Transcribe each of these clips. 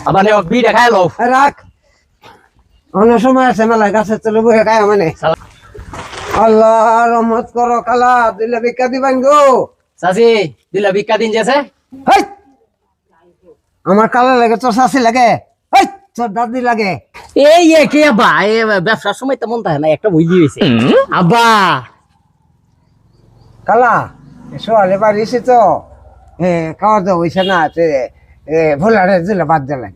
আবার নে বিড়া খাই লও রাখ অনেক সময় আছে মেলায় গাছের তলে বসে খায় মানে আল্লাহ রহমত করো কালা দিলে ভিক্ষা দিবেন গো চাচি দিলা ভিক্ষা দিন যেছে হেই! আমার কালা লাগে তোর শাশি লাগে হেই! তোর দাদি লাগে এই কে আব্বা এই ব্যবসার সময় তো মন থাকে না একটা বুঝি হইছে আব্বা কালা সোয়ালে বাড়ি এসে তো খাওয়া দাওয়া হয়েছে না ভোলারে দিলে বাদ দিলেন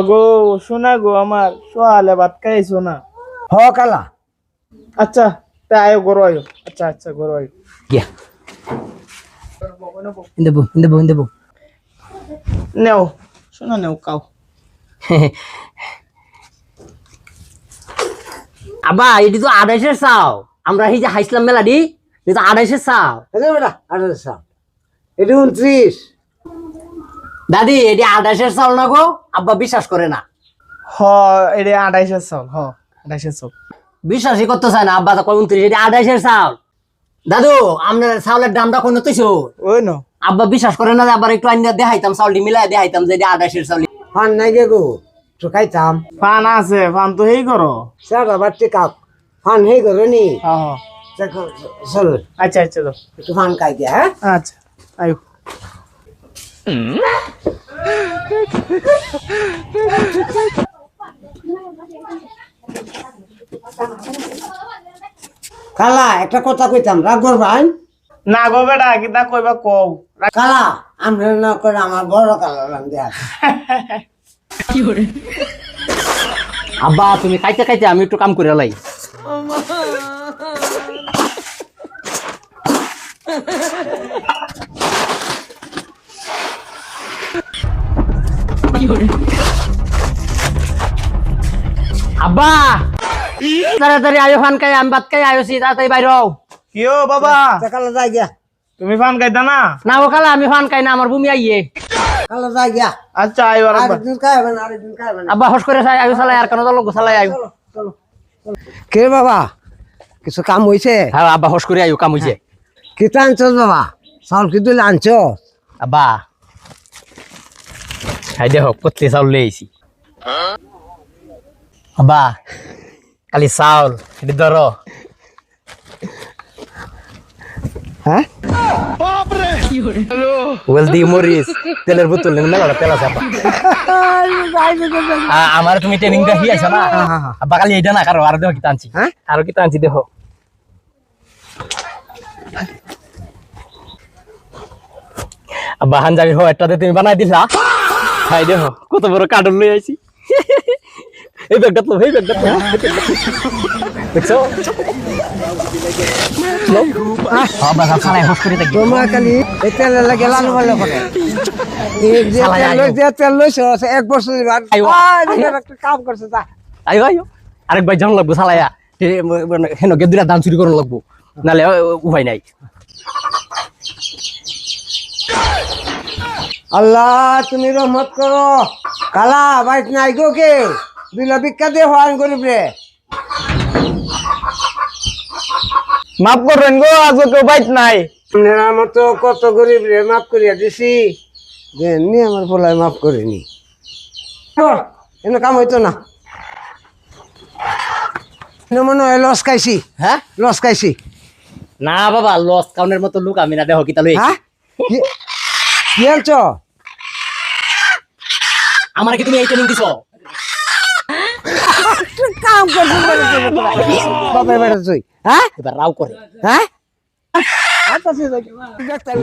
গো শোনা গো আমার সোয়ালে ভাত খাইছো না হ কালা আচ্ছা তাই আয়ো গরো আয়ো আচ্ছা গরো আয়ো গিয়া ইন্দে বউ নেও শোনা নেও কাও আব্বা এটি তো 28 চাও আমরা এই যে হাইসলাম মেলা দি এটা 28 চাও বেটা 28 এটা 29 দাদি এটি 28 চাল না গো আব্বা বিশ্বাস করে না হ এটা 28 চাল হ 28 চাল বিশ্বাসই করতে চায় না আব্বা তো কয় 29 এটি 28 চাল দাদু আপনার চাউলের দামটা কোন তুইছো ওই নো আব্বা বিশ্বাস করে না যে আবার একটু আইনা দেখাইতাম চাউলটি মিলাই দেখাইতাম যে এটি 28 চাউল ফান নাই গে গো তো খাইতাম ফান আছে ফান তো হেই করো সারা বাচ্চা কাপ ফান হেই করো নি হ্যাঁ চল আচ্ছা দাও একটু ফান খাই দিয়া হ্যাঁ আচ্ছা আয়ো কালা একটা কথা কইতাম রাগ করবাই না গো বেটা কিতা কইবা কও কালা আমরা না করে আমার বড় কালা রান দেয়া আব্বা তুমি খাইতে খাইতে আমি একটু কাম করে লাই আব্বা তাড়াতাড়ি আয়ো খান খাই আমি ভাত খাই আয়োছি তাড়াতাড়ি বাইর হও কিও বাবা কালা যাই গিয়া তুমি ফান খাইতা না না ও কালা আমি ফান খাই না আমার ভূমি আইয়ে কালা যাই গিয়া আচ্ছা আয়ো আর আরেকদিন খাইবেন আরেকদিন খাইবেন আব্বা হস করে আয়ো চালাই আর কেন লোক চালাই আয়ো কে বাবা কিছু কাম হইছে হ্যাঁ আব্বা হস করে আয়ো কাম হইছে কি আনছস বাবা চাউল কি দিলে আনছ আব্বা খাই দেখো কতলি চাউল লইছি আব্বা কালি চাউল এটি ধরো হ্যাঁ ওয়েলদি মরিস তেলের বোতল মেলা তেল আছে আব্বা আমার তুমি ট্রেনিং দেখি আছো না আব্বা কালি এইটা না কারো আর দেখো কি টানছি হ্যাঁ আরো কি টানছি দেখো আব্বা হানজাবি হো একটাতে তুমি বানাই দিলা খাই দেখো কত বড় কার্টুন লই আইছি এই ব্যাগটা তো এই ব্যাগটা দেখছো আব্বা সালাই হস করে দেখি তোমার খালি তেল লাগে লাল ভালো করে এই যে তেল লইছ এক বছর একটা কাম করছে তা আইও আইও আরেক ভাই জান লাগবো সালাইয়া হেন গেদুরা দান চুরি করন লাগবো নালে উপায় নাই আল্লাহ তুমি রহমত করো কালা বাইক নাই গো কে দিলা ভিক্ষা দিয়ে হওয়ান গরিব রে মাফ করবেন গো আজ কেউ বাইত নাই আপনার মতো কত গরিব রে মাফ করিয়া দিছি যে নি আমার পোলায় মাফ করিনি এনে কাম হইতো না মনে হয় লস খাইছি হ্যাঁ লস খাইছি না বাবা লস কাউনের মতো লোক আমি না দেখো কি তাহলে হ্যাঁ কি আলছ আমার কি তুমি এই ট্রেনিং দিছো কাম করছিস বাপের বেটা তুই হ্যাঁ এবার রাও করে হ্যাঁ তেল